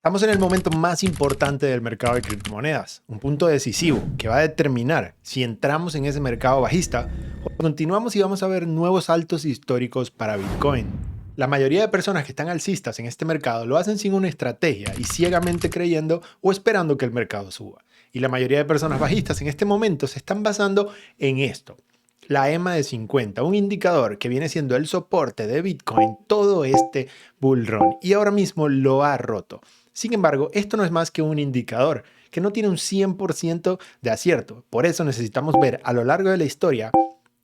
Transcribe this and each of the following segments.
Estamos en el momento más importante del mercado de criptomonedas, un punto decisivo que va a determinar si entramos en ese mercado bajista o continuamos y vamos a ver nuevos altos históricos para Bitcoin. La mayoría de personas que están alcistas en este mercado lo hacen sin una estrategia y ciegamente creyendo o esperando que el mercado suba. Y la mayoría de personas bajistas en este momento se están basando en esto. La EMA de 50, un indicador que viene siendo el soporte de Bitcoin todo este bull run y ahora mismo lo ha roto. Sin embargo, esto no es más que un indicador que no tiene un 100% de acierto. Por eso necesitamos ver a lo largo de la historia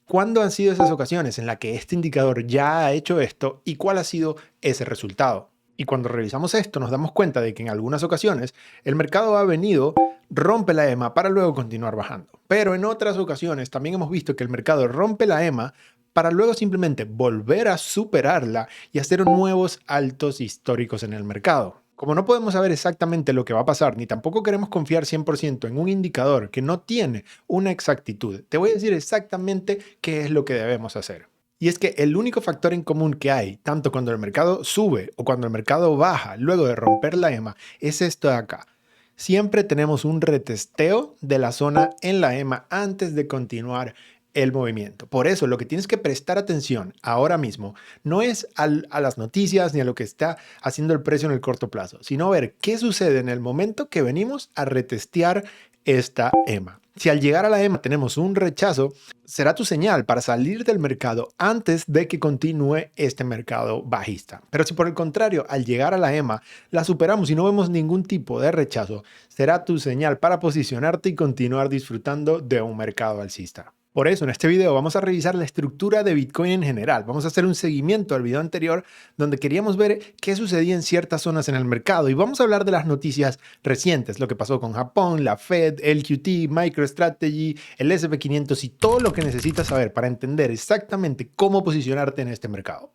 cuándo han sido esas ocasiones en las que este indicador ya ha hecho esto y cuál ha sido ese resultado. Y cuando revisamos esto nos damos cuenta de que en algunas ocasiones el mercado ha venido, rompe la EMA para luego continuar bajando. Pero en otras ocasiones también hemos visto que el mercado rompe la EMA para luego simplemente volver a superarla y hacer nuevos altos históricos en el mercado. Como no podemos saber exactamente lo que va a pasar, ni tampoco queremos confiar 100% en un indicador que no tiene una exactitud, te voy a decir exactamente qué es lo que debemos hacer. Y es que el único factor en común que hay, tanto cuando el mercado sube o cuando el mercado baja luego de romper la EMA, es esto de acá. Siempre tenemos un retesteo de la zona en la EMA antes de continuar el movimiento. Por eso lo que tienes que prestar atención ahora mismo no es a las noticias ni a lo que está haciendo el precio en el corto plazo, sino ver qué sucede en el momento que venimos a retestear esta EMA. Si al llegar a la EMA tenemos un rechazo, será tu señal para salir del mercado antes de que continúe este mercado bajista. Pero si por el contrario, al llegar a la EMA la superamos y no vemos ningún tipo de rechazo, será tu señal para posicionarte y continuar disfrutando de un mercado alcista. Por eso, en este video vamos a revisar la estructura de Bitcoin en general. Vamos a hacer un seguimiento al video anterior donde queríamos ver qué sucedía en ciertas zonas en el mercado y vamos a hablar de las noticias recientes, lo que pasó con Japón, la Fed, el QT, MicroStrategy, el SP500 y todo lo que necesitas saber para entender exactamente cómo posicionarte en este mercado.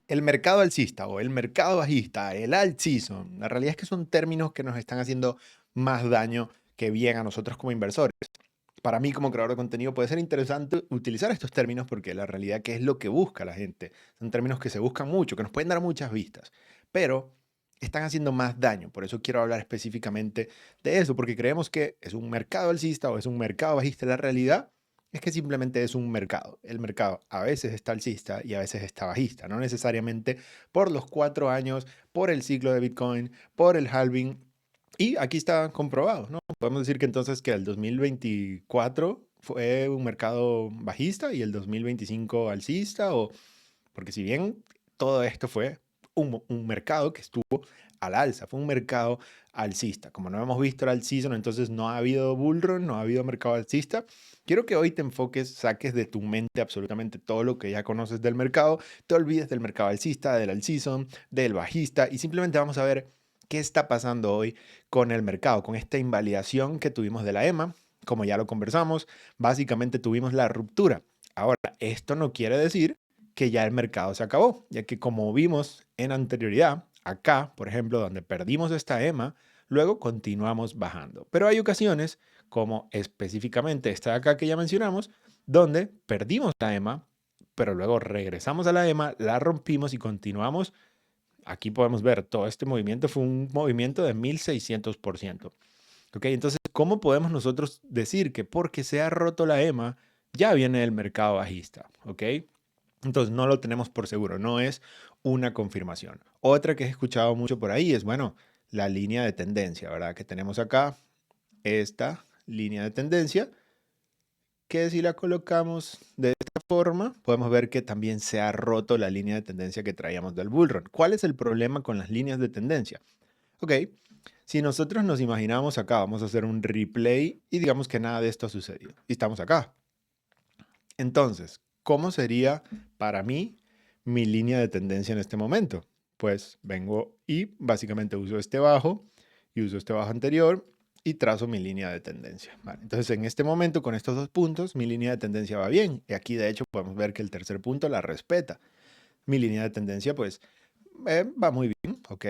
El mercado alcista o el mercado bajista, el alt season, la realidad es que son términos que nos están haciendo más daño que bien a nosotros como inversores. Para mí como creador de contenido puede ser interesante utilizar estos términos porque la realidad que es lo que busca la gente. Son términos que se buscan mucho, que nos pueden dar muchas vistas, pero están haciendo más daño. Por eso quiero hablar específicamente de eso, porque creemos que es un mercado alcista o es un mercado bajista. La realidad es que simplemente es un mercado. El mercado a veces está alcista y a veces está bajista, no necesariamente por los 4 años, por el ciclo de Bitcoin, por el halving. Y aquí está comprobado, ¿no? Podemos decir que entonces que el 2024 fue un mercado bajista y el 2025 alcista, o porque si bien todo esto fue un mercado que estuvo al alza, fue un mercado alcista. Como no hemos visto el alt season, entonces no ha habido bull run, no ha habido mercado alcista. Quiero que hoy te enfoques, saques de tu mente absolutamente todo lo que ya conoces del mercado, te olvides del mercado alcista, del alt season, del bajista y simplemente vamos a ver qué está pasando hoy con el mercado, con esta invalidación que tuvimos de la EMA. Como ya lo conversamos, básicamente tuvimos la ruptura. Ahora, esto no quiere decir que ya el mercado se acabó, ya que como vimos en anterioridad, acá, por ejemplo, donde perdimos esta EMA, luego continuamos bajando. Pero hay ocasiones, como específicamente esta de acá que ya mencionamos, donde perdimos la EMA, pero luego regresamos a la EMA, la rompimos y continuamos. Aquí podemos ver, todo este movimiento fue un movimiento de 1600%. ¿Ok? Entonces, ¿cómo podemos nosotros decir que porque se ha roto la EMA, ya viene el mercado bajista? ¿Ok? Entonces no lo tenemos por seguro, no es una confirmación. Otra que he escuchado mucho por ahí es, bueno, la línea de tendencia, ¿verdad? Que tenemos acá esta línea de tendencia, que si la colocamos de esta forma, podemos ver que también se ha roto la línea de tendencia que traíamos del bull run. ¿Cuál es el problema con las líneas de tendencia? Ok, si nosotros nos imaginamos acá, vamos a hacer un replay y digamos que nada de esto ha sucedido. Y estamos acá. Entonces, ¿cómo sería para mí mi línea de tendencia en este momento? Pues vengo y básicamente uso este bajo y uso este bajo anterior y trazo mi línea de tendencia. Vale, entonces, en este momento, con estos 2 puntos, mi línea de tendencia va bien. Y aquí, de hecho, podemos ver que el tercer punto la respeta. Mi línea de tendencia, pues, va muy bien, ¿ok?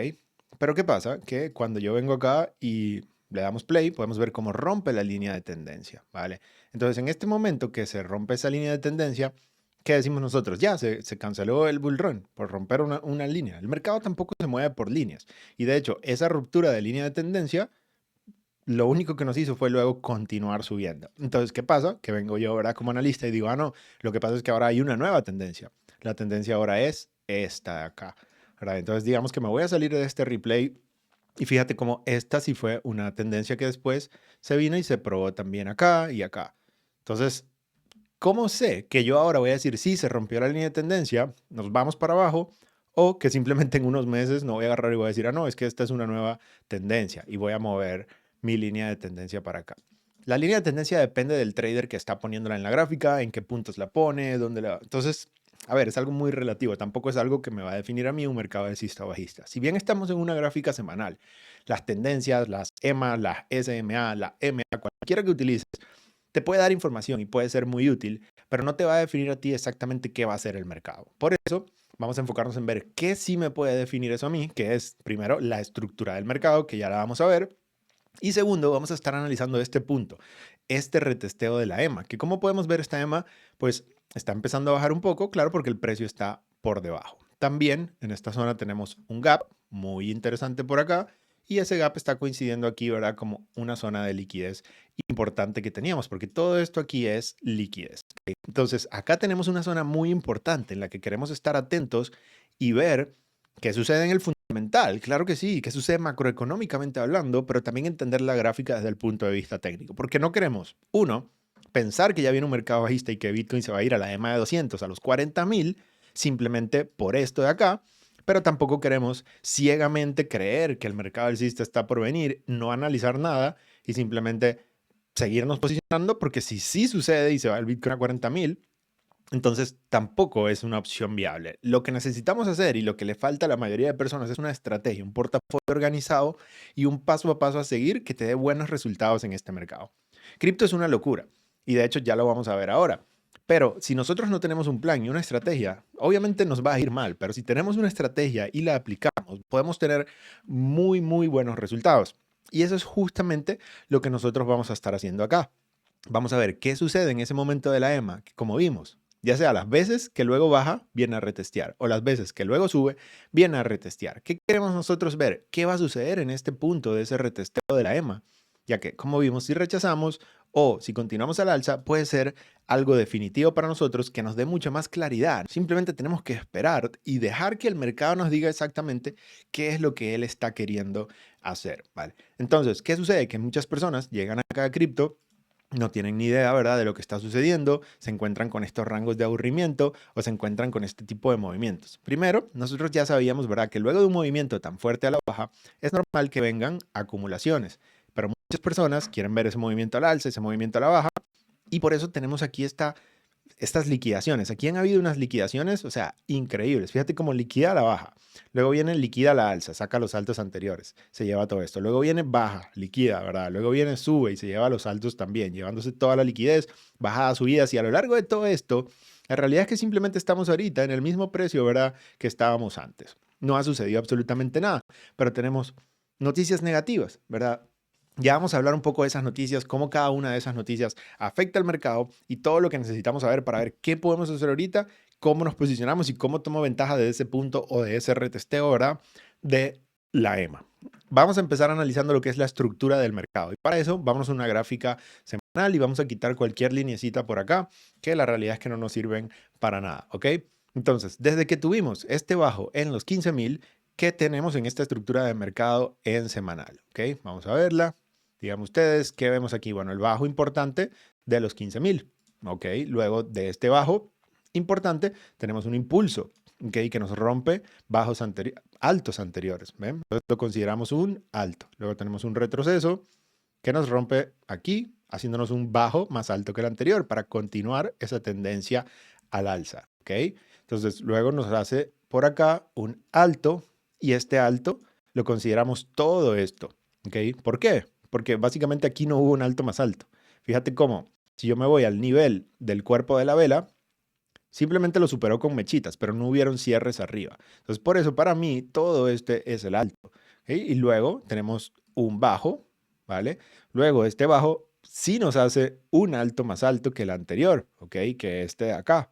Pero ¿qué pasa? Que cuando yo vengo acá y le damos play, podemos ver cómo rompe la línea de tendencia, ¿vale? Entonces, en este momento que se rompe esa línea de tendencia, ¿qué decimos nosotros? Ya, se canceló el bull run por romper una línea. El mercado tampoco se mueve por líneas. Y de hecho, esa ruptura de línea de tendencia, lo único que nos hizo fue luego continuar subiendo. Entonces, ¿qué pasa? Que vengo yo ahora como analista y digo, no, lo que pasa es que ahora hay una nueva tendencia. La tendencia ahora es esta de acá, ¿verdad? Entonces, digamos que me voy a salir de este replay y fíjate cómo esta sí fue una tendencia que después se vino y se probó también acá y acá. Entonces, ¿cómo sé que yo ahora voy a decir, sí, se rompió la línea de tendencia, nos vamos para abajo? O que simplemente en unos meses no voy a agarrar y voy a decir, no, es que esta es una nueva tendencia y voy a mover mi línea de tendencia para acá. La línea de tendencia depende del trader que está poniéndola en la gráfica, en qué puntos la pone, dónde la... Entonces, a ver, es algo muy relativo, tampoco es algo que me va a definir a mí un mercado alcista o bajista. Si bien estamos en una gráfica semanal, las tendencias, las EMA, las SMA, la MA, cualquiera que utilices, te puede dar información y puede ser muy útil, pero no te va a definir a ti exactamente qué va a ser el mercado. Por eso, vamos a enfocarnos en ver qué sí me puede definir eso a mí, que es primero la estructura del mercado, que ya la vamos a ver, y segundo, vamos a estar analizando este punto, este retesteo de la EMA, que como podemos ver esta EMA, pues está empezando a bajar un poco, claro, porque el precio está por debajo. También en esta zona tenemos un gap muy interesante por acá y ese gap está coincidiendo aquí, ¿verdad? Como una zona de liquidez importante que teníamos, porque todo esto aquí es liquidez. ¿Ok? Entonces, acá tenemos una zona muy importante en la que queremos estar atentos y ver qué sucede en el fundamental. Claro que sí, qué sucede macroeconómicamente hablando, pero también entender la gráfica desde el punto de vista técnico, porque no queremos, uno, pensar que ya viene un mercado bajista y que Bitcoin se va a ir a la EMA de 200, a los 40.000, simplemente por esto de acá, pero tampoco queremos ciegamente creer que el mercado alcista está por venir, no analizar nada y simplemente seguirnos posicionando, porque si sí sucede y se va el Bitcoin a 40.000, entonces tampoco es una opción viable. Lo que necesitamos hacer y lo que le falta a la mayoría de personas es una estrategia, un portafolio organizado y un paso a paso a seguir que te dé buenos resultados en este mercado. Cripto es una locura y de hecho ya lo vamos a ver ahora. Pero si nosotros no tenemos un plan y una estrategia, obviamente nos va a ir mal, pero si tenemos una estrategia y la aplicamos, podemos tener muy, muy buenos resultados. Y eso es justamente lo que nosotros vamos a estar haciendo acá. Vamos a ver qué sucede en ese momento de la EMA, que como vimos, ya sea las veces que luego baja, viene a retestear, o las veces que luego sube, viene a retestear. ¿Qué queremos nosotros ver? ¿Qué va a suceder en este punto de ese retesteo de la EMA? Ya que, como vimos, si rechazamos o si continuamos al alza, puede ser algo definitivo para nosotros que nos dé mucha más claridad. Simplemente tenemos que esperar y dejar que el mercado nos diga exactamente qué es lo que él está queriendo hacer, ¿vale? Entonces, ¿qué sucede? Que muchas personas llegan acá a cripto, no tienen ni idea, ¿verdad?, de lo que está sucediendo, se encuentran con estos rangos de aburrimiento o se encuentran con este tipo de movimientos. Primero, nosotros ya sabíamos, ¿verdad?, que luego de un movimiento tan fuerte a la baja, es normal que vengan acumulaciones, pero muchas personas quieren ver ese movimiento al alza, ese movimiento a la baja, y por eso tenemos aquí estas liquidaciones. Aquí han habido unas liquidaciones, o sea, increíbles. Fíjate cómo liquida a la baja. Luego viene liquida a la alza, saca los altos anteriores, se lleva todo esto. Luego viene baja, liquida, ¿verdad? Luego viene sube y se lleva los altos también, llevándose toda la liquidez, bajadas, subidas. Y a lo largo de todo esto, la realidad es que simplemente estamos ahorita en el mismo precio, ¿verdad?, que estábamos antes. No ha sucedido absolutamente nada, pero tenemos noticias negativas, ¿verdad? Ya vamos a hablar un poco de esas noticias, cómo cada una de esas noticias afecta al mercado y todo lo que necesitamos saber para ver qué podemos hacer ahorita, cómo nos posicionamos y cómo tomo ventaja de ese punto o de ese retesteo, ¿verdad?, de la EMA. Vamos a empezar analizando lo que es la estructura del mercado y para eso vamos a una gráfica semanal y vamos a quitar cualquier lineecita por acá, que la realidad es que no nos sirven para nada, ¿ok? Entonces, desde que tuvimos este bajo en los 15.000, ¿qué tenemos en esta estructura de mercado en semanal? ¿Ok? Vamos a verla. Díganme ustedes, ¿qué vemos aquí? Bueno, el bajo importante de los 15.000. ¿Ok? Luego de este bajo importante tenemos un impulso, ¿ok?, que nos rompe altos anteriores. ¿Ven? Entonces lo consideramos un alto. Luego tenemos un retroceso que nos rompe aquí, haciéndonos un bajo más alto que el anterior para continuar esa tendencia al alza. ¿Ok? Entonces luego nos hace por acá un alto y este alto lo consideramos todo esto. ¿Ok? ¿Por qué? Porque básicamente aquí no hubo un alto más alto. Fíjate cómo, si yo me voy al nivel del cuerpo de la vela, simplemente lo superó con mechitas, pero no hubieron cierres arriba. Entonces, por eso para mí todo este es el alto. ¿Ok? Y luego tenemos un bajo, ¿vale? Luego este bajo sí nos hace un alto más alto que el anterior, ¿ok?, que este de acá.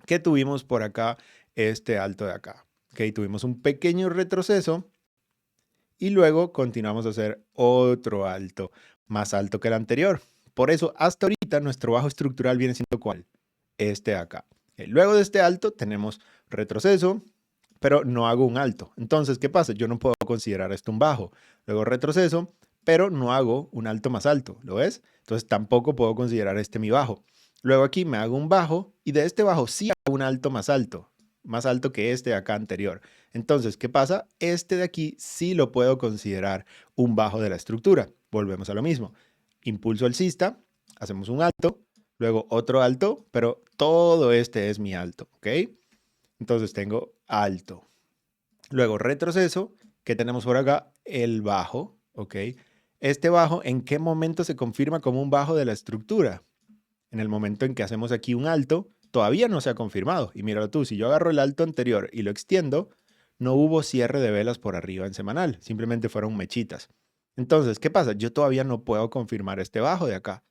que tuvimos por acá este alto de acá. Ok, tuvimos un pequeño retroceso y luego continuamos a hacer otro alto, más alto que el anterior. Por eso, hasta ahorita, nuestro bajo estructural viene siendo ¿cuál? Este de acá. Luego de este alto tenemos retroceso, pero no hago un alto. Entonces, ¿qué pasa? Yo no puedo considerar esto un bajo. Luego retroceso, pero no hago un alto más alto. ¿Lo ves? Entonces, tampoco puedo considerar este mi bajo. Luego aquí me hago un bajo y de este bajo sí hago un alto más alto que este de acá anterior. Entonces, ¿qué pasa? Este de aquí sí lo puedo considerar un bajo de la estructura. Volvemos a lo mismo. Impulso alcista, hacemos un alto, luego otro alto, pero todo este es mi alto, ¿ok? Entonces tengo alto. Luego retroceso, que tenemos por acá el bajo, ¿ok? Este bajo, ¿en qué momento se confirma como un bajo de la estructura? En el momento en que hacemos aquí un alto, todavía no se ha confirmado. Y míralo tú, si yo agarro el alto anterior y lo extiendo, no hubo cierre de velas por arriba en semanal, simplemente fueron mechitas. Entonces, ¿qué pasa? Yo todavía no puedo confirmar este bajo de acá.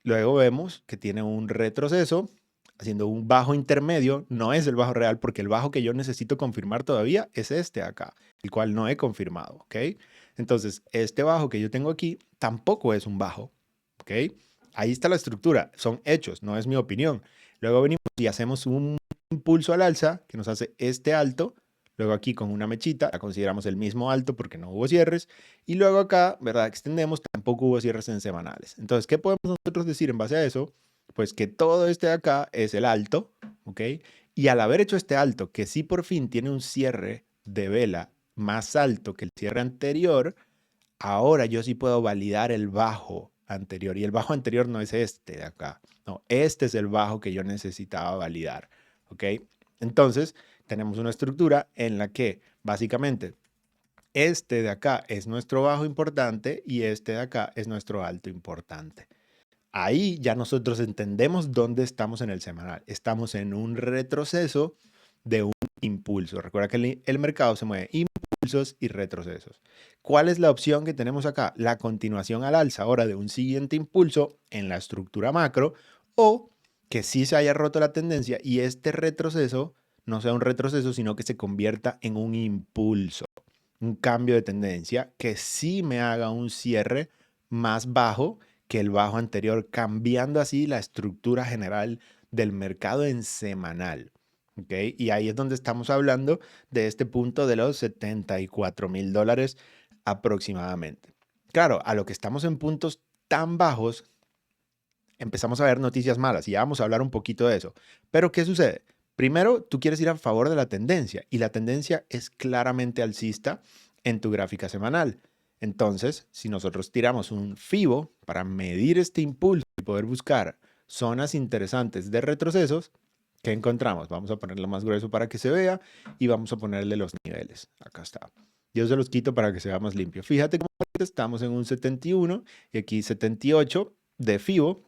Luego vemos que tiene un retroceso, haciendo un bajo intermedio. No es el bajo real porque el bajo que yo necesito confirmar todavía es este acá, el cual no he confirmado, ¿ok? Entonces, este bajo que yo tengo aquí tampoco es un bajo, ¿ok? Ahí está la estructura, son hechos, no es mi opinión. Luego venimos y hacemos un impulso al alza que nos hace este alto. Luego aquí con una mechita la consideramos el mismo alto porque no hubo cierres. Y luego acá, ¿verdad? Extendemos, tampoco hubo cierres en semanales. Entonces, ¿qué podemos nosotros decir en base a eso? Pues que todo este de acá es el alto, ¿ok? Y al haber hecho este alto, que sí por fin tiene un cierre de vela más alto que el cierre anterior, ahora yo sí puedo validar el bajo anterior. Y el bajo anterior no es este de acá. No, este es el bajo que yo necesitaba validar, ¿ok? Entonces, tenemos una estructura en la que básicamente este de acá es nuestro bajo importante y este de acá es nuestro alto importante. Ahí ya nosotros entendemos dónde estamos en el semanal. Estamos en un retroceso de un impulso. Recuerda que el mercado se mueve impulsos y retrocesos. ¿Cuál es la opción que tenemos acá? La continuación al alza ahora de un siguiente impulso en la estructura macro o que sí se haya roto la tendencia y este retroceso no sea un retroceso, sino que se convierta en un impulso, un cambio de tendencia que sí me haga un cierre más bajo que el bajo anterior, cambiando así la estructura general del mercado en semanal. ¿Okay? Y ahí es donde estamos hablando de este punto de los $74,000 aproximadamente. Claro, a lo que estamos en puntos tan bajos, empezamos a ver noticias malas y ya vamos a hablar un poquito de eso. Pero ¿qué sucede? Primero, tú quieres ir a favor de la tendencia y la tendencia es claramente alcista en tu gráfica semanal. Entonces, si nosotros tiramos un FIBO para medir este impulso y poder buscar zonas interesantes de retrocesos, ¿qué encontramos? Vamos a ponerlo más grueso para que se vea y vamos a ponerle los niveles. Acá está. Yo se los quito para que se vea más limpio. Fíjate cómo estamos en un 71 y aquí 78 de FIBO.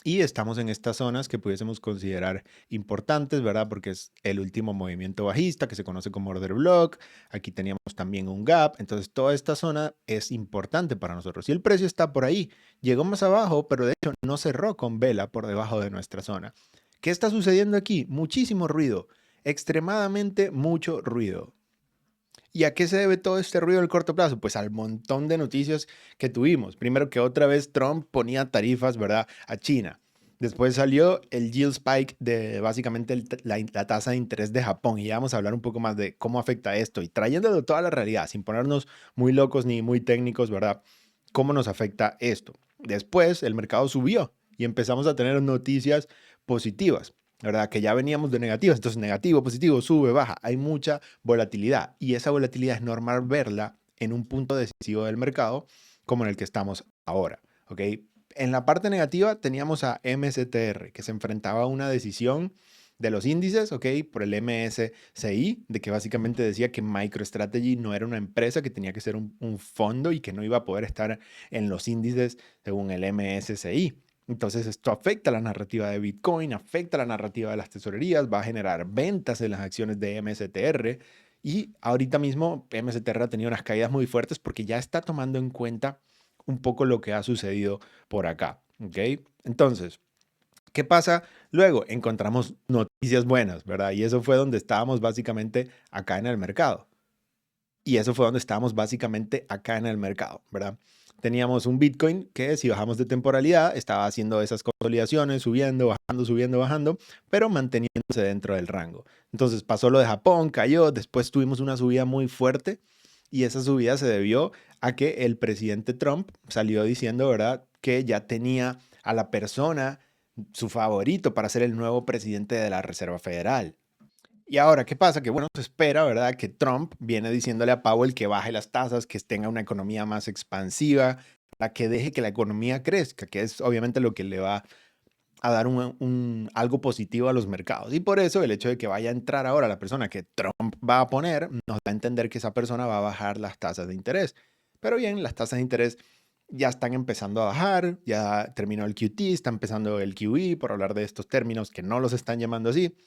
Y estamos en estas zonas que pudiésemos considerar importantes, ¿verdad? Porque es el último movimiento bajista que se conoce como order block. Aquí teníamos también un gap. Entonces, toda esta zona es importante para nosotros. Y el precio está por ahí. Llegó más abajo, pero de hecho no cerró con vela por debajo de nuestra zona. ¿Qué está sucediendo aquí? Muchísimo ruido. Extremadamente mucho ruido. ¿Y a qué se debe todo este ruido del corto plazo? Pues al montón de noticias que tuvimos. Primero que otra vez Trump ponía tarifas, ¿verdad?, a China. Después salió el yield spike de básicamente la tasa de interés de Japón y ya vamos a hablar un poco más de cómo afecta esto y trayéndolo toda la realidad, sin ponernos muy locos ni muy técnicos, ¿verdad? ¿Cómo nos afecta esto? Después el mercado subió y empezamos a tener noticias positivas. ¿Verdad? Que ya veníamos de negativas, entonces negativo, positivo, sube, baja, hay mucha volatilidad y esa volatilidad es normal verla en un punto decisivo del mercado como en el que estamos ahora, ¿ok? En la parte negativa teníamos a MSTR que se enfrentaba a una decisión de los índices, ¿ok? Por el MSCI, de que básicamente decía que MicroStrategy no era una empresa, que tenía que ser un fondo y que no iba a poder estar en los índices según el MSCI. Entonces esto afecta la narrativa de Bitcoin, afecta la narrativa de las tesorerías, va a generar ventas en las acciones de MSTR y ahorita mismo MSTR ha tenido unas caídas muy fuertes porque ya está tomando en cuenta un poco lo que ha sucedido por acá, ¿ok? Entonces, ¿Qué pasa? Luego encontramos noticias buenas, ¿verdad? Y eso fue donde estábamos básicamente acá en el mercado. Y eso fue donde estábamos básicamente acá en el mercado, ¿verdad? Teníamos un Bitcoin que si bajamos de temporalidad estaba haciendo esas consolidaciones, subiendo, bajando, subiendo, bajando, pero manteniéndose dentro del rango. Entonces pasó lo de Japón, cayó, después tuvimos una subida muy fuerte y esa subida se debió a que el presidente Trump salió diciendo, ¿verdad?, que ya tenía a la persona, su favorito para ser el nuevo presidente de la Reserva Federal. Y ahora, ¿qué pasa? Que bueno, se espera, ¿verdad? Que Trump viene diciéndole a Powell que baje las tasas, que tenga una economía más expansiva, para que deje que la economía crezca, que es obviamente lo que le va a dar algo positivo a los mercados. Y por eso el hecho de que vaya a entrar ahora la persona que Trump va a poner, nos da a entender que esa persona va a bajar las tasas de interés. Pero bien, las tasas de interés ya están empezando a bajar, ya terminó el QT, está empezando el QE, por hablar de estos términos que no los están llamando así.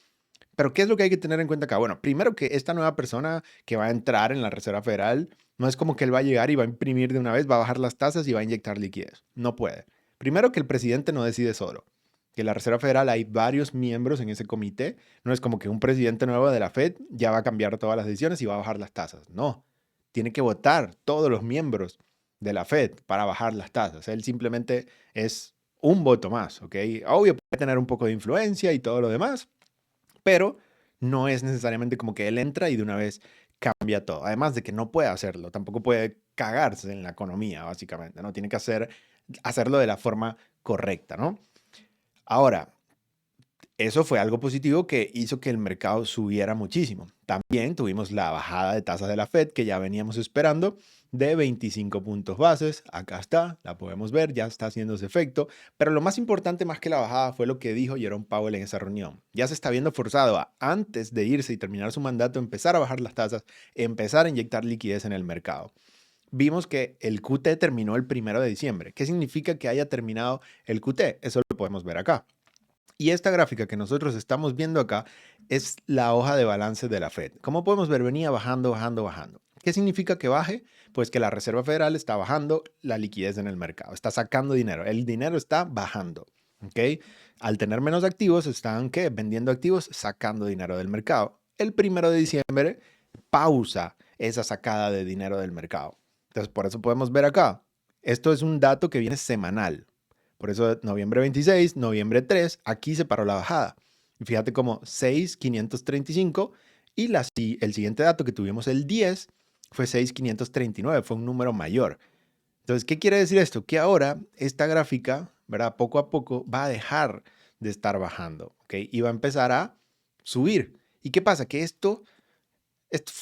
Pero ¿qué es lo que hay que tener en cuenta acá? Bueno, primero que esta nueva persona que va a entrar en la Reserva Federal, no es como que él va a llegar y va a imprimir de una vez, va a bajar las tasas y va a inyectar liquidez. No puede. Primero que el presidente no decide solo. Que en la Reserva Federal hay varios miembros en ese comité. No es como que un presidente nuevo de la Fed ya va a cambiar todas las decisiones y va a bajar las tasas. No. Tiene que votar todos los miembros de la Fed para bajar las tasas. Él simplemente es un voto más, ¿ok? Obvio, puede tener un poco de influencia y todo lo demás, pero no es necesariamente como que él entra y de una vez cambia todo. Además de que no puede hacerlo, tampoco puede cagarse en la economía, básicamente, ¿no? Tiene que hacerlo de la forma correcta, ¿no? Ahora, eso fue algo positivo que hizo que el mercado subiera muchísimo. También tuvimos la bajada de tasas de la Fed que ya veníamos esperando de 25 puntos bases. Acá está, la podemos ver, ya está haciendo ese efecto. Pero lo más importante más que la bajada fue lo que dijo Jerome Powell en esa reunión. Ya se está viendo forzado a, antes de irse y terminar su mandato, empezar a bajar las tasas, empezar a inyectar liquidez en el mercado. Vimos que el QT terminó el 1 de diciembre. ¿Qué significa que haya terminado el QT? Eso lo podemos ver acá. Y esta gráfica que nosotros estamos viendo acá es la hoja de balance de la Fed. Como podemos ver, venía bajando, bajando, bajando. ¿Qué significa que baje? Pues que la Reserva Federal está bajando la liquidez en el mercado, está sacando dinero. El dinero está bajando, ¿ok? Al tener menos activos, están ¿qué? Vendiendo activos, sacando dinero del mercado. El 1 de diciembre pausa esa sacada de dinero del mercado. Entonces, por eso podemos ver acá. Esto es un dato que viene semanal. Por eso noviembre 26, noviembre 3, aquí se paró la bajada. Y fíjate como 6,535 y el siguiente dato que tuvimos el 10 fue 6,539, fue un número mayor. Entonces, ¿qué quiere decir esto? Que ahora esta gráfica, ¿verdad? Poco a poco va a dejar de estar bajando, ¿ok? Y va a empezar a subir. ¿Y qué pasa? Que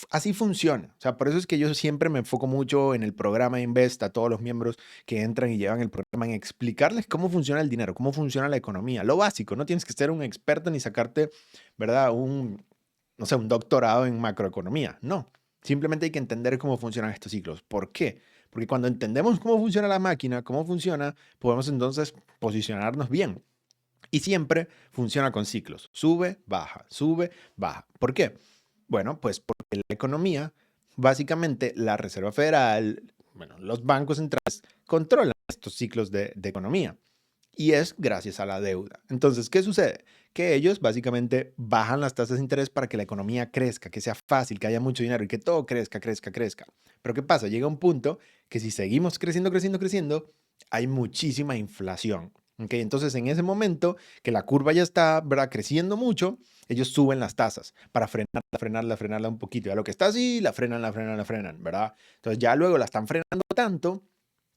así funciona. O sea, por eso es que yo siempre me enfoco mucho en el programa Invest, a todos los miembros que entran y llevan el programa, en explicarles cómo funciona el dinero, cómo funciona la economía. Lo básico, no tienes que ser un experto ni sacarte, ¿verdad? No sé, un doctorado en macroeconomía. No, simplemente hay que entender cómo funcionan estos ciclos. ¿Por qué? Porque cuando entendemos cómo funciona la máquina, cómo funciona, podemos entonces posicionarnos bien. Y siempre funciona con ciclos. Sube, baja, sube, baja. ¿Por qué? Bueno, pues porque la economía, básicamente la Reserva Federal, bueno, los bancos centrales controlan estos ciclos de economía y es gracias a la deuda. Entonces, ¿qué sucede? Que ellos básicamente bajan las tasas de interés para que la economía crezca, que sea fácil, que haya mucho dinero y que todo crezca, crezca, crezca. Pero ¿qué pasa? Llega un punto que si seguimos creciendo, creciendo, creciendo, hay muchísima inflación. ¿Ok? Entonces, en ese momento que la curva ya está, ¿verdad?, creciendo mucho, ellos suben las tasas para frenarla un poquito. Ya lo que está así, la frenan, ¿verdad? Entonces ya luego la están frenando tanto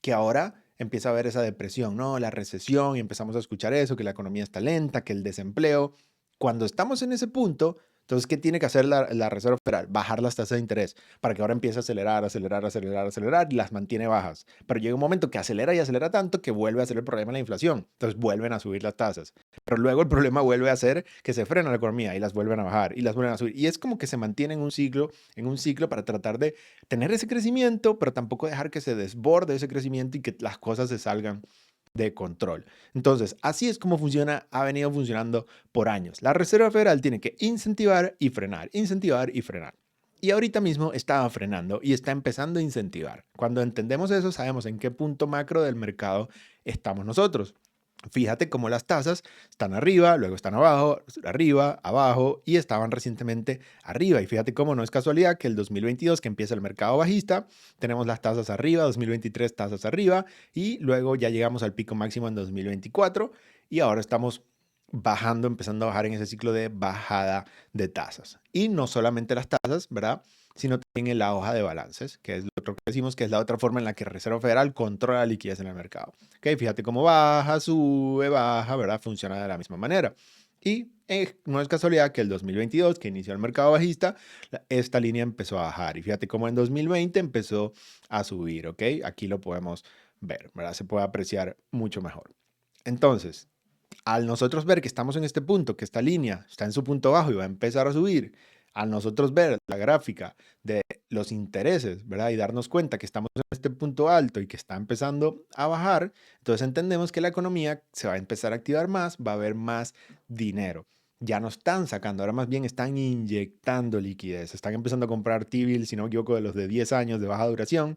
que ahora empieza a haber esa depresión, ¿no? La recesión y empezamos a escuchar eso, que la economía está lenta, que el desempleo. Cuando estamos en ese punto, entonces, ¿qué tiene que hacer la Reserva Federal? Bajar las tasas de interés para que ahora empiece a acelerar, acelerar, acelerar, acelerar y las mantiene bajas. Pero llega un momento que acelera y acelera tanto que vuelve a ser el problema de la inflación. Entonces vuelven a subir las tasas. Pero luego el problema vuelve a ser que se frena la economía y las vuelven a bajar y las vuelven a subir. Y es como que se mantiene en un ciclo para tratar de tener ese crecimiento, pero tampoco dejar que se desborde ese crecimiento y que las cosas se salgan de control. Entonces, así es como funciona, ha venido funcionando por años. La Reserva Federal tiene que incentivar y frenar, incentivar y frenar. Y ahorita mismo estaba frenando y está empezando a incentivar. Cuando entendemos eso, sabemos en qué punto macro del mercado estamos nosotros. Fíjate cómo las tasas están arriba, luego están abajo, arriba, abajo y estaban recientemente arriba. Y fíjate cómo no es casualidad que el 2022, que empieza el mercado bajista, tenemos las tasas arriba, 2023 tasas arriba y luego ya llegamos al pico máximo en 2024 y ahora estamos bajando, empezando a bajar en ese ciclo de bajada de tasas. Y no solamente las tasas, ¿verdad? Sino también en la hoja de balances, que es lo otro que decimos que es la otra forma en la que Reserva Federal controla la liquidez en el mercado. Ok, fíjate cómo baja, sube, baja, ¿verdad? Funciona de la misma manera. Y no es casualidad que el 2022, que inició el mercado bajista, esta línea empezó a bajar. Y fíjate cómo en 2020 empezó a subir, ¿ok? Aquí lo podemos ver, ¿verdad? Se puede apreciar mucho mejor. Entonces, al nosotros ver que estamos en este punto, que esta línea está en su punto bajo y va a empezar a subir, al nosotros ver la gráfica de los intereses, ¿verdad? Y darnos cuenta que estamos en este punto alto y que está empezando a bajar, entonces entendemos que la economía se va a empezar a activar más, va a haber más dinero. Ya no están sacando, ahora más bien están inyectando liquidez, están empezando a comprar T-bills, si no me equivoco, de los de 10 años de baja duración,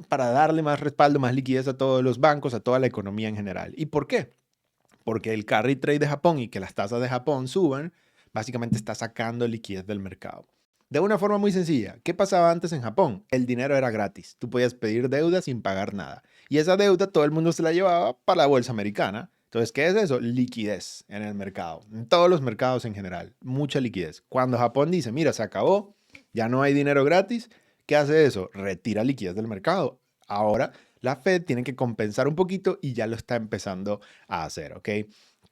para darle más respaldo, más liquidez a todos los bancos, a toda la economía en general. ¿Y por qué? Porque el carry trade de Japón y que las tasas de Japón suban, básicamente está sacando liquidez del mercado. De una forma muy sencilla, ¿qué pasaba antes en Japón? El dinero era gratis, tú podías pedir deuda sin pagar nada. Y esa deuda todo el mundo se la llevaba para la bolsa americana. Entonces, ¿qué es eso? Liquidez en el mercado, en todos los mercados en general, mucha liquidez. Cuando Japón dice, mira, se acabó, ya no hay dinero gratis, ¿qué hace eso? Retira liquidez del mercado. Ahora la Fed tiene que compensar un poquito y ya lo está empezando a hacer, ¿ok?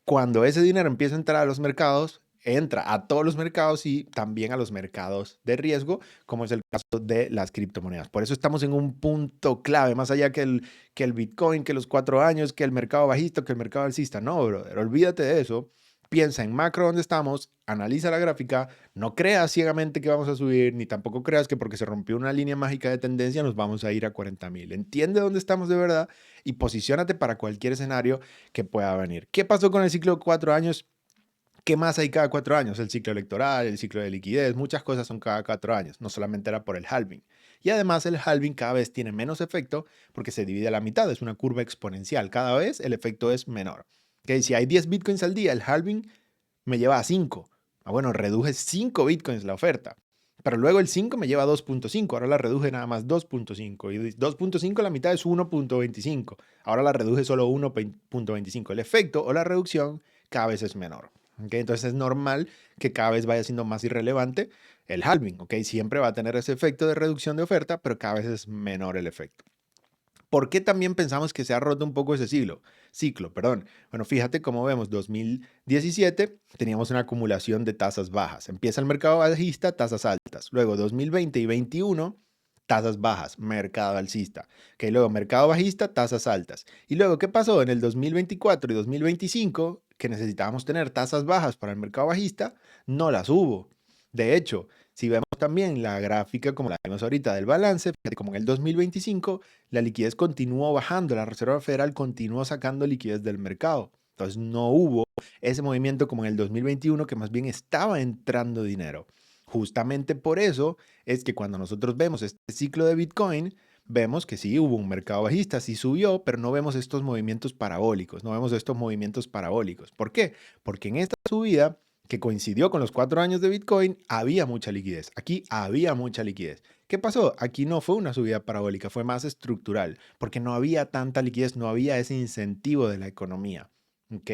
Cuando ese dinero empieza a entrar a los mercados, entra a todos los mercados y también a los mercados de riesgo, como es el caso de las criptomonedas. Por eso estamos en un punto clave, más allá que el Bitcoin, que los 4 años, que el mercado bajista, que el mercado alcista. No, brother, olvídate de eso. Piensa en macro donde estamos, analiza la gráfica, no creas ciegamente que vamos a subir, ni tampoco creas que porque se rompió una línea mágica de tendencia nos vamos a ir a 40,000. Entiende dónde estamos de verdad y posiciónate para cualquier escenario que pueda venir. ¿Qué pasó con el ciclo de 4 años? ¿Qué más hay cada 4 años? El ciclo electoral, el ciclo de liquidez, muchas cosas son cada 4 años, no solamente era por el halving. Y además el halving cada vez tiene menos efecto porque se divide a la mitad, es una curva exponencial, cada vez el efecto es menor. ¿Okay? Si hay 10 bitcoins al día, el halving me lleva a 5. Bueno, reduje 5 bitcoins la oferta. Pero luego el 5 me lleva a 2.5. Ahora la reduje nada más 2.5. Y 2.5 la mitad es 1.25. Ahora la reduje solo 1.25. El efecto o la reducción cada vez es menor. ¿Okay? Entonces es normal que cada vez vaya siendo más irrelevante el halving. ¿Okay? Siempre va a tener ese efecto de reducción de oferta, pero cada vez es menor el efecto. ¿Por qué también pensamos que se ha roto un poco ese ciclo, perdón. Bueno, fíjate cómo vemos, 2017 teníamos una acumulación de tasas bajas. Empieza el mercado bajista, tasas altas. Luego 2020 y 2021, tasas bajas, mercado alcista. Okay, luego mercado bajista, tasas altas. Y luego, ¿qué pasó? En el 2024 y 2025, que necesitábamos tener tasas bajas para el mercado bajista, no las hubo. De hecho, si vemos también la gráfica como la vemos ahorita del balance, fíjate como en el 2025 la liquidez continuó bajando, la Reserva Federal continuó sacando liquidez del mercado. Entonces no hubo ese movimiento como en el 2021 que más bien estaba entrando dinero. Justamente por eso es que cuando nosotros vemos este ciclo de Bitcoin, vemos que sí hubo un mercado bajista, sí subió, pero no vemos estos movimientos parabólicos, no vemos estos movimientos parabólicos. ¿Por qué? Porque en esta subida que coincidió con los 4 años de Bitcoin, había mucha liquidez. Aquí había mucha liquidez. ¿Qué pasó? Aquí no fue una subida parabólica, fue más estructural, porque no había tanta liquidez, no había ese incentivo de la economía. ¿Ok?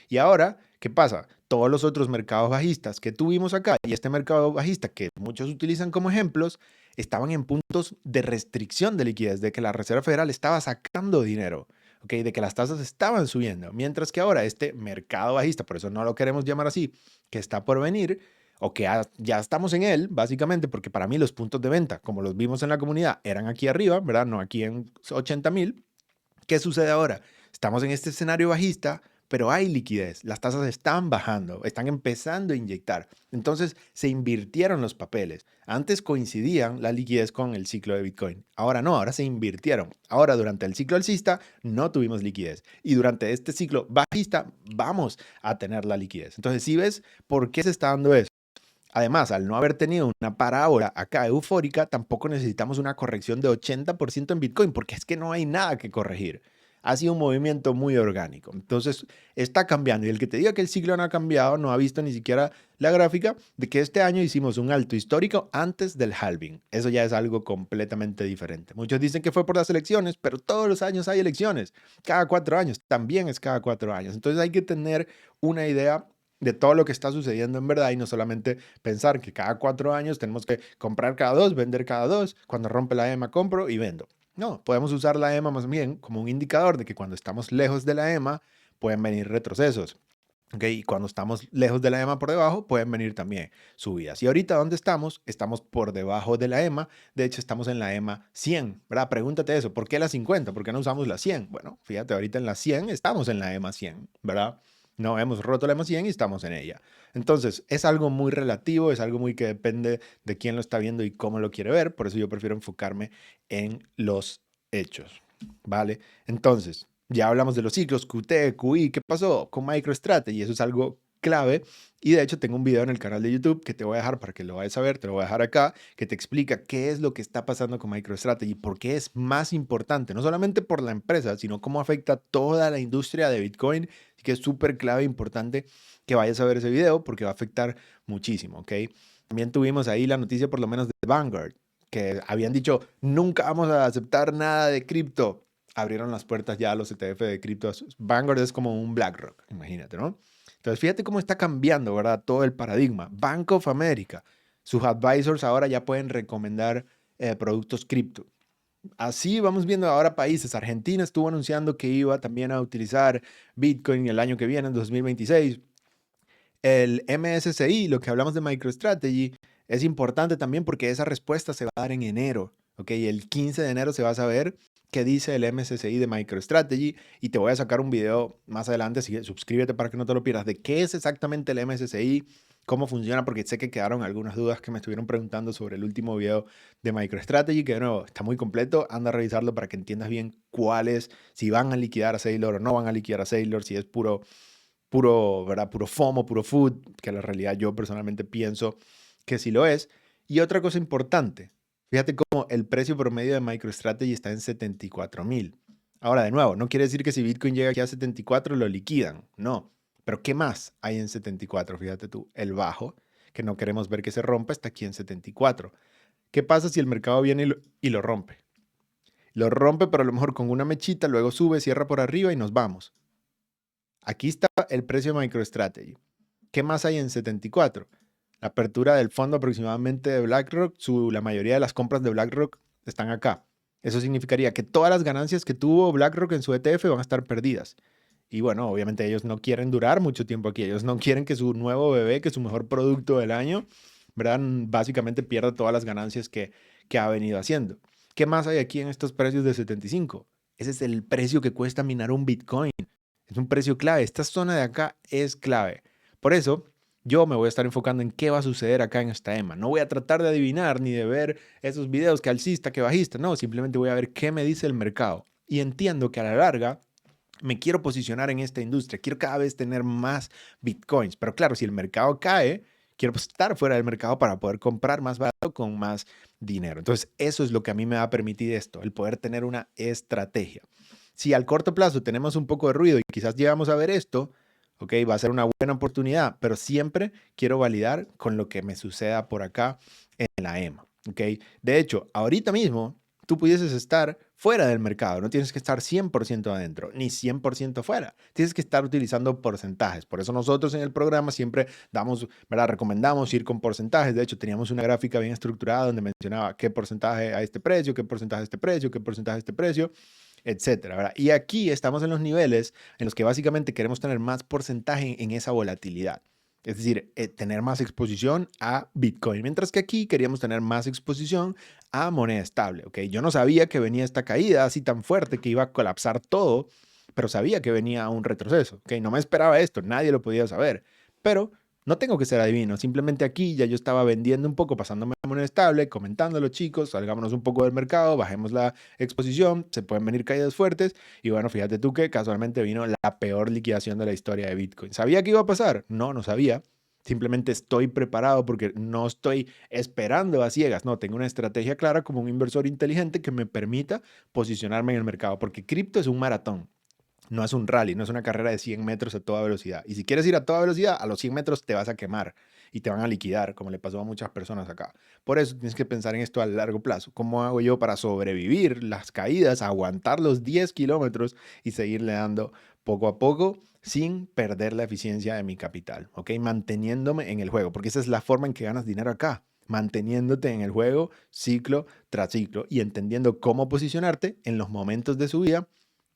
Y ahora, ¿qué pasa? Todos los otros mercados bajistas que tuvimos acá y este mercado bajista que muchos utilizan como ejemplos, estaban en puntos de restricción de liquidez, de que la Reserva Federal estaba sacando dinero. Okay, de que las tasas estaban subiendo, mientras que ahora este mercado bajista, por eso no lo queremos llamar así, que está por venir, o que ya estamos en él, básicamente, porque para mí los puntos de venta, como los vimos en la comunidad, eran aquí arriba, ¿verdad? No aquí en 80,000. ¿Qué sucede ahora? Estamos en este escenario bajista, pero hay liquidez, las tasas están bajando, están empezando a inyectar. Entonces se invirtieron los papeles. Antes coincidían la liquidez con el ciclo de Bitcoin. Ahora no, ahora se invirtieron. Ahora durante el ciclo alcista no tuvimos liquidez. Y durante este ciclo bajista vamos a tener la liquidez. Entonces, si ves por qué se está dando eso. Además, al no haber tenido una parábola acá eufórica, tampoco necesitamos una corrección de 80% en Bitcoin, porque es que no hay nada que corregir. ha sido un movimiento muy orgánico. Entonces, está cambiando. Y el que te diga que el ciclo no ha cambiado, no ha visto ni siquiera la gráfica de que este año hicimos un alto histórico antes del halving. Eso ya es algo completamente diferente. Muchos dicen que fue por las elecciones, pero todos los años hay elecciones. Cada 4 años, también es cada 4 años. Entonces hay que tener una idea de todo lo que está sucediendo en verdad y no solamente pensar que cada 4 años tenemos que comprar cada 2, vender cada 2, cuando rompe la EMA compro y vendo. No, podemos usar la EMA más bien como un indicador de que cuando estamos lejos de la EMA pueden venir retrocesos. ¿Okay? Y cuando estamos lejos de la EMA por debajo, pueden venir también subidas. Y ahorita, ¿dónde estamos? Estamos por debajo de la EMA. De hecho, estamos en la EMA 100, ¿verdad? Pregúntate eso. ¿Por qué la 50? ¿Por qué no usamos la 100? Bueno, fíjate, ahorita en la 100 estamos en la EMA 100, ¿verdad? No hemos roto la EMA 100 y estamos en ella. Entonces, es algo muy relativo, es algo muy que depende de quién lo está viendo y cómo lo quiere ver. Por eso yo prefiero enfocarme en los hechos, ¿vale? Entonces, ya hablamos de los ciclos, QT, QI, ¿qué pasó con MicroStrategy? Eso es algo clave. Y de hecho tengo un video en el canal de YouTube que te voy a dejar para que lo vayas a ver, te lo voy a dejar acá, que te explica qué es lo que está pasando con MicroStrategy, por qué es más importante, no solamente por la empresa, sino cómo afecta toda la industria de Bitcoin. Así que es súper clave e importante que vayas a ver ese video porque va a afectar muchísimo, ¿ok? También tuvimos ahí la noticia por lo menos de Vanguard, que habían dicho, nunca vamos a aceptar nada de cripto. Abrieron las puertas ya a los ETF de cripto. Vanguard es como un BlackRock, imagínate, ¿no? Entonces, fíjate cómo está cambiando, ¿verdad? Todo el paradigma. Bank of America, sus advisors ahora ya pueden recomendar productos cripto. Así vamos viendo ahora países. Argentina estuvo anunciando que iba también a utilizar Bitcoin el año que viene, en 2026. El MSCI, lo que hablamos de MicroStrategy, es importante también porque esa respuesta se va a dar en enero, ¿ok? El 15 de enero se va a saber qué dice el MSCI de MicroStrategy y te voy a sacar un video más adelante, así que suscríbete para que no te lo pierdas, de qué es exactamente el MSCI, cómo funciona, porque sé que quedaron algunas dudas que me estuvieron preguntando sobre el último video de MicroStrategy, que de nuevo está muy completo, anda a revisarlo para que entiendas bien cuáles, si van a liquidar a Saylor o no van a liquidar a Saylor, si es puro, ¿verdad? Puro FOMO, puro food, que en la realidad yo personalmente pienso que sí lo es. Y otra cosa importante, fíjate cómo el precio promedio de MicroStrategy está en 74,000. Ahora, de nuevo, no quiere decir que si Bitcoin llega aquí a 74 lo liquidan, no. Pero ¿qué más hay en 74? Fíjate tú, el bajo, que no queremos ver que se rompa, está aquí en 74. ¿Qué pasa si el mercado viene y lo rompe? Lo rompe, pero a lo mejor con una mechita, luego sube, cierra por arriba y nos vamos. Aquí está el precio de MicroStrategy. ¿Qué más hay en 74? La apertura del fondo aproximadamente de BlackRock, la mayoría de las compras de BlackRock están acá. Eso significaría que todas las ganancias que tuvo BlackRock en su ETF van a estar perdidas. Y bueno, obviamente ellos no quieren durar mucho tiempo aquí. Ellos no quieren que su nuevo bebé, que su mejor producto del año, ¿verdad? Básicamente pierda todas las ganancias que ha venido haciendo. ¿Qué más hay aquí en estos precios de 75? Ese es el precio que cuesta minar un Bitcoin. Es un precio clave. Esta zona de acá es clave. Por eso, yo me voy a estar enfocando en qué va a suceder acá en esta EMA. No voy a tratar de adivinar ni de ver esos videos que alcista, que bajista. No, simplemente voy a ver qué me dice el mercado. Y entiendo que a la larga me quiero posicionar en esta industria. Quiero cada vez tener más Bitcoins. Pero claro, si el mercado cae, quiero estar fuera del mercado para poder comprar más barato con más dinero. Entonces, eso es lo que a mí me va a permitir esto, el poder tener una estrategia. Si al corto plazo tenemos un poco de ruido y quizás llegamos a ver esto, ok, va a ser una buena oportunidad, pero siempre quiero validar con lo que me suceda por acá en la EMA, ok. De hecho, ahorita mismo tú pudieses estar fuera del mercado, no tienes que estar 100% adentro, ni 100% fuera, tienes que estar utilizando porcentajes. Por eso nosotros en el programa siempre damos, ¿verdad? Recomendamos ir con porcentajes. De hecho, teníamos una gráfica bien estructurada donde mencionaba qué porcentaje a este precio, qué porcentaje a este precio, qué porcentaje a este precio, etcétera, ¿verdad? Y aquí estamos en los niveles en los que básicamente queremos tener más porcentaje en esa volatilidad. Es decir, tener más exposición a Bitcoin, mientras que aquí queríamos tener más exposición a moneda estable, ¿ok? Yo no sabía que venía esta caída así tan fuerte que iba a colapsar todo, pero sabía que venía un retroceso, ¿ok? No me esperaba esto, nadie lo podía saber, pero no tengo que ser adivino, simplemente aquí ya yo estaba vendiendo un poco, pasándome a moneda estable, comentándolo, chicos, salgámonos un poco del mercado, bajemos la exposición, se pueden venir caídas fuertes, y bueno, fíjate tú que casualmente vino la peor liquidación de la historia de Bitcoin. ¿Sabía que iba a pasar? No, no sabía. Simplemente estoy preparado porque no estoy esperando a ciegas. No, tengo una estrategia clara como un inversor inteligente que me permita posicionarme en el mercado, porque cripto es un maratón. No es un rally, no es una carrera de 100 metros a toda velocidad. Y si quieres ir a toda velocidad, a los 100 metros te vas a quemar y te van a liquidar, como le pasó a muchas personas acá. Por eso tienes que pensar en esto a largo plazo. ¿Cómo hago yo para sobrevivir las caídas, aguantar los 10 kilómetros y seguirle dando poco a poco sin perder la eficiencia de mi capital? ¿Ok? Manteniéndome en el juego, porque esa es la forma en que ganas dinero acá. Manteniéndote en el juego ciclo tras ciclo y entendiendo cómo posicionarte en los momentos de subida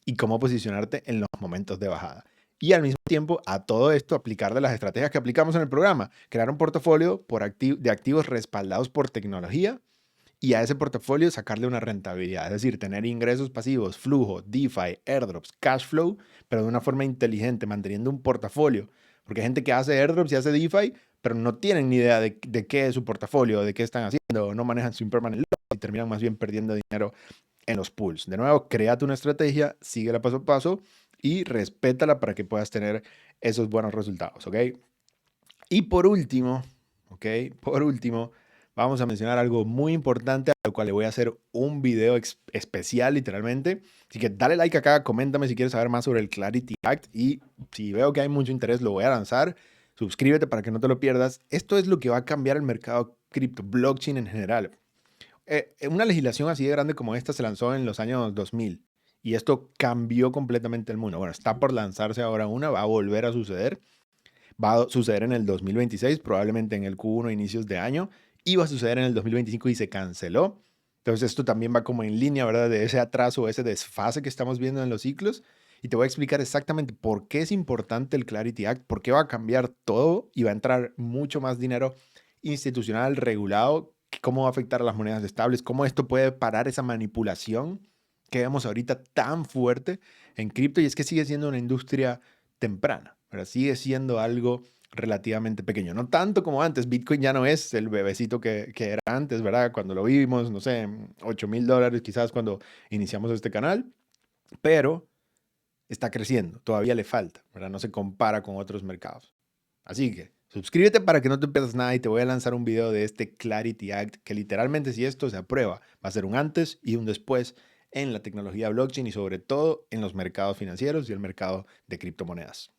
y cómo posicionarte en los momentos de bajada. Y al mismo tiempo, a todo esto, aplicar las estrategias que aplicamos en el programa. Crear un portafolio de activos respaldados por tecnología y a ese portafolio sacarle una rentabilidad. Es decir, tener ingresos pasivos, flujo, DeFi, airdrops, cash flow, pero de una forma inteligente, manteniendo un portafolio. Porque hay gente que hace airdrops y hace DeFi, pero no tienen ni idea de qué es su portafolio, de qué están haciendo, no manejan su impermanent loss y terminan más bien perdiendo dinero en los pools. De nuevo, créate una estrategia, síguela paso a paso y respétala para que puedas tener esos buenos resultados, ¿ok? Y por último, ¿ok? Por último, vamos a mencionar algo muy importante, a lo cual le voy a hacer un video especial, literalmente. Así que dale like acá, coméntame si quieres saber más sobre el Clarity Act y si veo que hay mucho interés, lo voy a lanzar. Suscríbete para que no te lo pierdas. Esto es lo que va a cambiar el mercado cripto, blockchain en general. Una legislación así de grande como esta se lanzó en los años 2000 y esto cambió completamente el mundo. Bueno, está por lanzarse ahora una, va a volver a suceder. Va a suceder en el 2026, probablemente en el Q1 inicios de año, y va a suceder en el 2025 y se canceló. Entonces esto también va como en línea, ¿verdad? De ese atraso, ese desfase que estamos viendo en los ciclos. Y te voy a explicar exactamente por qué es importante el Clarity Act, por qué va a cambiar todo y va a entrar mucho más dinero institucional regulado, cómo va a afectar a las monedas estables, cómo esto puede parar esa manipulación que vemos ahorita tan fuerte en cripto. Y es que sigue siendo una industria temprana, pero sigue siendo algo relativamente pequeño. No tanto como antes. Bitcoin ya no es el bebecito que era antes, ¿verdad? Cuando lo vimos, no sé, $8,000 quizás cuando iniciamos este canal, pero está creciendo. Todavía le falta, ¿verdad? No se compara con otros mercados. Así que suscríbete para que no te pierdas nada y te voy a lanzar un video de este Clarity Act que literalmente si esto se aprueba va a ser un antes y un después en la tecnología blockchain y sobre todo en los mercados financieros y el mercado de criptomonedas.